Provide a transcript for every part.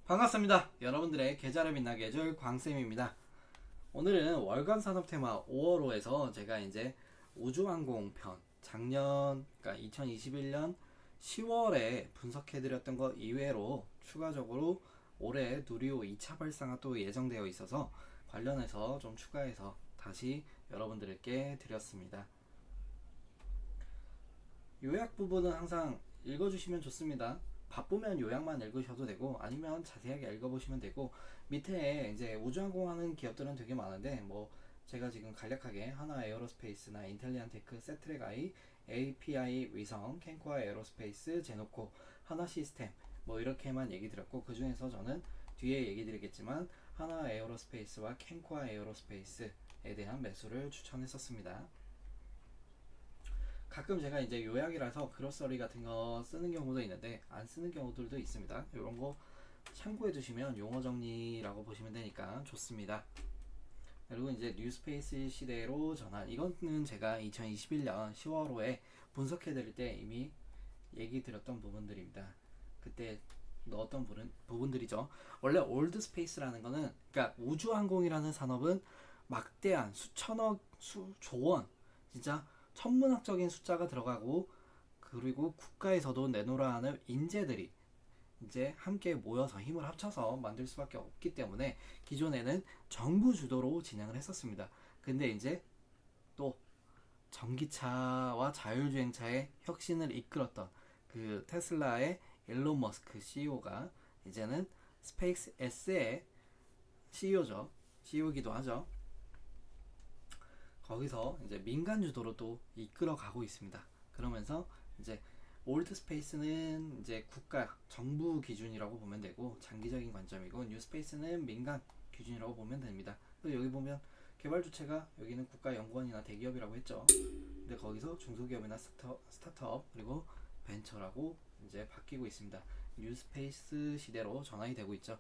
반갑습니다. 여러분들의 계좌를 빛나게 해줄 광쌤입니다. 오늘은 월간 산업 테마 5월호에서 제가 이제 우주항공 편 작년 그러니까 2021년 10월에 분석해드렸던 것 이외로 추가적으로 올해 누리호 2차 발사가 또 예정되어 있어서 관련해서 좀 추가해서 다시 여러분들께 드렸습니다. 요약 부분은 항상 읽어주시면 좋습니다. 바쁘면 요약만 읽으셔도 되고 아니면 자세하게 읽어보시면 되고, 밑에 이제 우주항공 하는 기업들은 되게 많은데 뭐 제가 지금 간략하게 하나 에어로스페이스나 인텔리안테크, 세트렉 아이, API 위성, 캔코아 에어로스페이스, 제노코, 하나 시스템 뭐 이렇게만 얘기 드렸고, 그 중에서 저는 뒤에 얘기 드리겠지만 하나 에어로스페이스와 캔코아 에어로스페이스에 대한 매수를 추천했었습니다. 가끔 제가 이제 요약이라서 그로서리 같은 거 쓰는 경우도 있는데 안 쓰는 경우들도 있습니다. 이런 거 참고해 두시면 용어 정리라고 보시면 되니까 좋습니다. 그리고 이제 뉴스페이스 시대로 전환, 이거는 제가 2021년 10월호에 분석해 드릴 때 이미 얘기 드렸던 부분들입니다. 그때 넣었던 부분들이죠. 원래 올드 스페이스라는 거는, 그러니까 우주항공이라는 산업은 막대한 수천억, 수조원, 진짜 천문학적인 숫자가 들어가고, 그리고 국가에서도 내놓으라 하는 인재들이 이제 함께 모여서 힘을 합쳐서 만들 수밖에 없기 때문에 기존에는 정부 주도로 진행을 했었습니다. 근데 이제 또 전기차와 자율주행차의 혁신을 이끌었던 그 테슬라의 일론 머스크 CEO가 이제는 스페이스 S의 CEO죠. CEO이기도 하죠. 거기서 이제 민간 주도로 또 이끌어 가고 있습니다. 그러면서 이제 올드 스페이스는 이제 국가 정부 기준이라고 보면 되고 장기적인 관점이고, 뉴 스페이스는 민간 기준이라고 보면 됩니다. 여기 보면 개발 주체가 여기는 국가 연구원이나 대기업이라고 했죠. 근데 거기서 중소기업이나 스타트업 그리고 벤처라고 이제 바뀌고 있습니다. 뉴 스페이스 시대로 전환이 되고 있죠.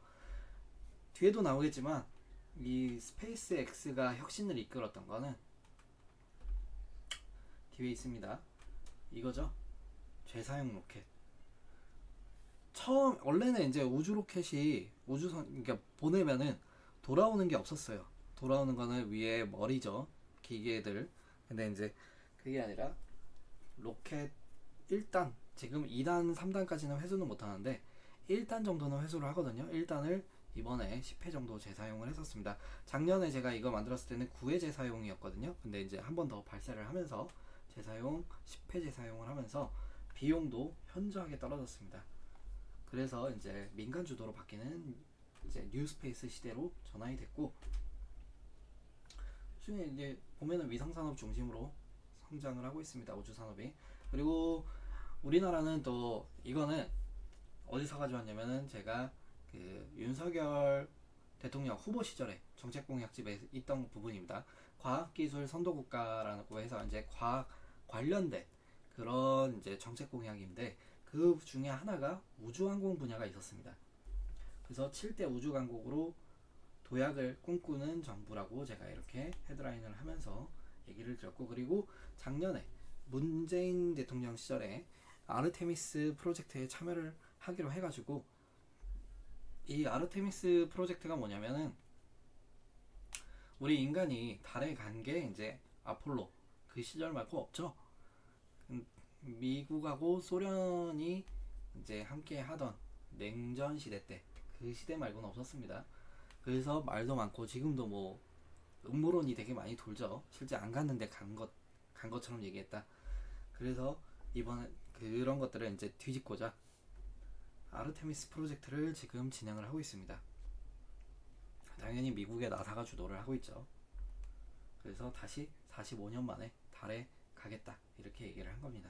뒤에도 나오겠지만 이 스페이스 X가 혁신을 이끌었던 거는 뒤에 있습니다. 이거죠. 재사용 로켓. 처음 원래는 이제 우주 로켓이 우주선, 그러니까 보내면은 돌아오는 게 없었어요. 돌아오는 거는 위에 머리죠. 기계들. 근데 이제 그게 아니라 로켓 1단, 지금 2단, 3단까지는 회수는 못 하는데 1단 정도는 회수를 하거든요. 1단을 이번에 10회 정도 재사용을 했었습니다. 작년에 제가 이거 만들었을 때는 9회 재사용이었거든요. 근데 이제 한 번 더 발사를 하면서 재사용 10회 재사용을 하면서 비용도 현저하게 떨어졌습니다. 그래서 이제 민간 주도로 바뀌는 이제 뉴스페이스 시대로 전환이 됐고, 중에 이제 보면은 위성 산업 중심으로 성장을 하고 있습니다. 우주 산업이. 그리고 우리나라는 또 이거는 어디서 가져왔냐면은 제가 그 윤석열 대통령 후보 시절에 정책 공약집에 있던 부분입니다. 과학기술 선도국가라고 해서 이제 과학 관련된 그런 이제 정책 공약인데, 그 중에 하나가 우주항공 분야가 있었습니다. 그래서 7대 우주강국으로 도약을 꿈꾸는 정부라고 제가 이렇게 헤드라인을 하면서 얘기를 드렸고, 그리고 작년에 문재인 대통령 시절에 아르테미스 프로젝트에 참여를 하기로 해가지고, 이 아르테미스 프로젝트가 뭐냐면은 우리 인간이 달에 간 게 이제 아폴로 그 시절 말고 없죠. 미국하고 소련이 이제 함께 하던 냉전 시대 때 그 시대 말고는 없었습니다. 그래서 말도 많고 지금도 뭐 음모론이 되게 많이 돌죠. 실제 안 갔는데 간 것처럼 얘기했다. 그래서 이번에 그런 것들을 이제 뒤집고자 아르테미스 프로젝트를 지금 진행을 하고 있습니다. 당연히 미국의 나사가 주도를 하고 있죠. 그래서 다시 45년 만에 달에 가겠다 이렇게 얘기를 한 겁니다.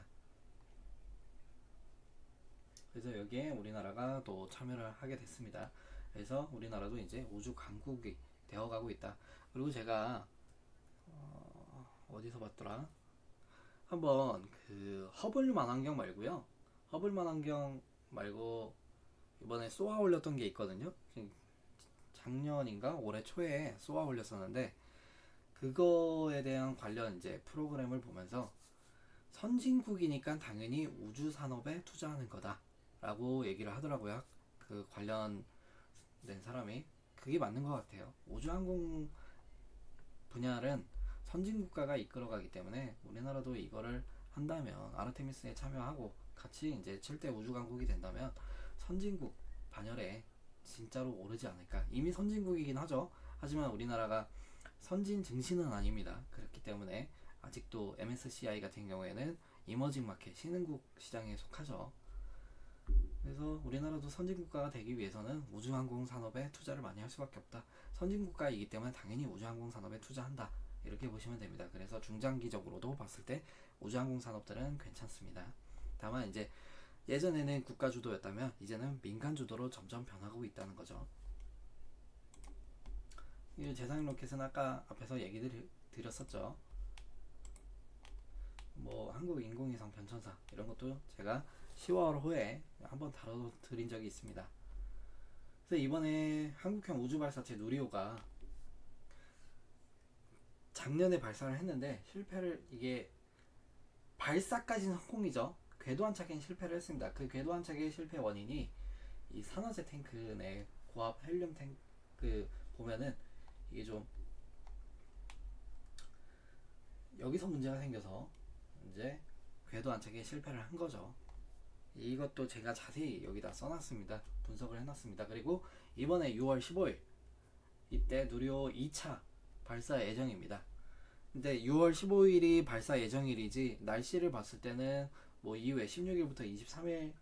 그래서 여기에 우리나라가 또 참여를 하게 됐습니다. 그래서 우리나라도 이제 우주 강국이 되어가고 있다. 그리고 제가 어디서 봤더라? 한번 그 허블 만환경 말고요. 허블 만환경 말고 이번에 쏘아 올렸던 게 있거든요. 작년인가 올해 초에 쏘아 올렸었는데, 그거에 대한 관련 이제 프로그램을 보면서 선진국이니까 당연히 우주 산업에 투자하는 거다라고 얘기를 하더라고요. 그 관련 낸 사람이 그게 맞는 것 같아요. 우주항공 분야는 선진국가가 이끌어가기 때문에 우리나라도 이거를 한다면 아르테미스에 참여하고 같이 이제 7대 우주강국이 된다면 선진국 반열에 진짜로 오르지 않을까. 이미 선진국이긴 하죠. 하지만 우리나라가 선진 증시는 아닙니다. 그렇기 때문에 아직도 MSCI 같은 경우에는 이머징 마켓 신흥국 시장에 속하죠. 그래서 우리나라도 선진국가가 되기 위해서는 우주항공 산업에 투자를 많이 할 수밖에 없다. 선진국가이기 때문에 당연히 우주항공 산업에 투자한다. 이렇게 보시면 됩니다. 그래서 중장기적으로도 봤을 때 우주항공 산업들은 괜찮습니다. 다만 이제 예전에는 국가 주도였다면 이제는 민간 주도로 점점 변하고 있다는 거죠. 이 재상용 로켓은 아까 앞에서 얘기 드렸었죠. 뭐 한국인공위성 변천사 이런 것도 제가 10월 후에 한번 다뤄드린 적이 있습니다. 그래서 이번에 한국형 우주발사체 누리호가 작년에 발사를 했는데 실패를, 이게 발사까지는 성공이죠. 궤도 안착엔 실패를 했습니다. 그 궤도 안착의 실패 원인이 이 산화제 탱크 내 고압 헬륨 탱크 보면은 이게 좀 여기서 문제가 생겨서 이제 궤도 안착에 실패를 한 거죠. 이것도 제가 자세히 여기다 써놨습니다. 분석을 해놨습니다. 그리고 이번에 6월 15일 이때 누리호 2차 발사 예정입니다. 근데 6월 15일이 발사 예정일이지 날씨를 봤을 때는 뭐 이후에 16일부터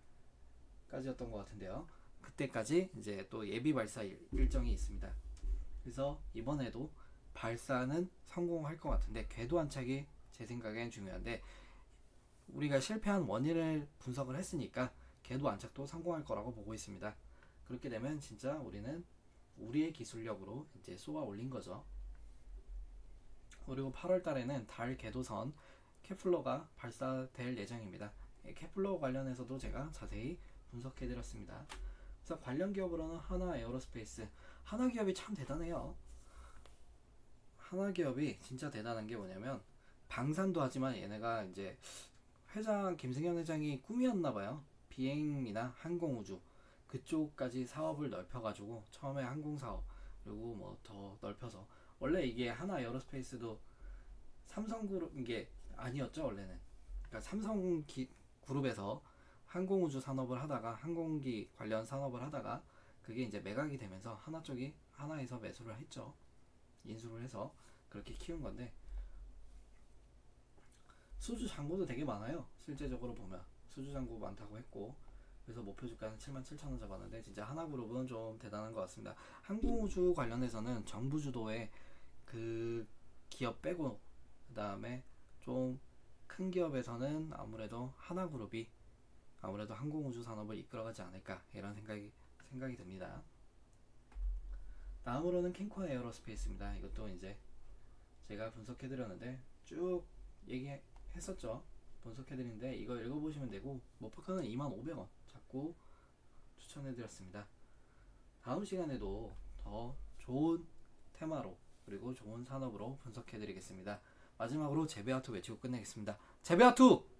23일까지였던 것 같은데요. 그때까지 이제 또 예비 발사 일정이 있습니다. 그래서 이번에도 발사는 성공할 것 같은데 궤도 안착이 제 생각엔 중요한데, 우리가 실패한 원인을 분석을 했으니까 궤도 안착도 성공할 거라고 보고 있습니다. 그렇게 되면 진짜 우리는 우리의 기술력으로 이제 쏘아 올린 거죠. 그리고 8월 달에는 달 궤도선 케플러가 발사될 예정입니다. 케플러 관련해서도 제가 자세히 분석해 드렸습니다. 그래서 관련 기업으로는 하나 에어로스페이스, 하나 기업이 참 대단해요. 하나 기업이 진짜 대단한 게 뭐냐면 방산도 하지만 얘네가 이제 회장 김승현 회장이 꿈이었나봐요. 비행이나 항공우주 그쪽까지 사업을 넓혀가지고 처음에 항공사업 그리고 뭐 더 넓혀서, 원래 이게 하나 에어로스페이스도 삼성그룹 이게 아니었죠 원래는. 그러니까 삼성 그룹에서 항공우주 산업을 하다가 항공기 관련 산업을 하다가 그게 이제 매각이 되면서 하나 쪽이 하나에서 매수를 했죠. 인수를 해서 그렇게 키운 건데, 수주 잔고도 되게 많아요. 실제적으로 보면 수주 잔고 많다고 했고, 그래서 목표 주가는 77,000원 잡았는데 진짜 하나그룹은 좀 대단한 것 같습니다. 항공우주 관련해서는 정부 주도의 그 기업 빼고 그 다음에 좀 큰 기업에서는 아무래도 하나그룹이 아무래도 항공우주 산업을 이끌어가지 않을까 이런 생각이 듭니다. 다음으로는 킹코아 에어로스페이스입니다. 이것도 이제 제가 분석해드렸는데 쭉 얘기했었죠. 분석해드리는데 이거 읽어보시면 되고, 목표가는 25,000원 잡고 추천해드렸습니다. 다음 시간에도 더 좋은 테마로 그리고 좋은 산업으로 분석해드리겠습니다. 마지막으로 제베아투 외치고 끝내겠습니다. 제베아투!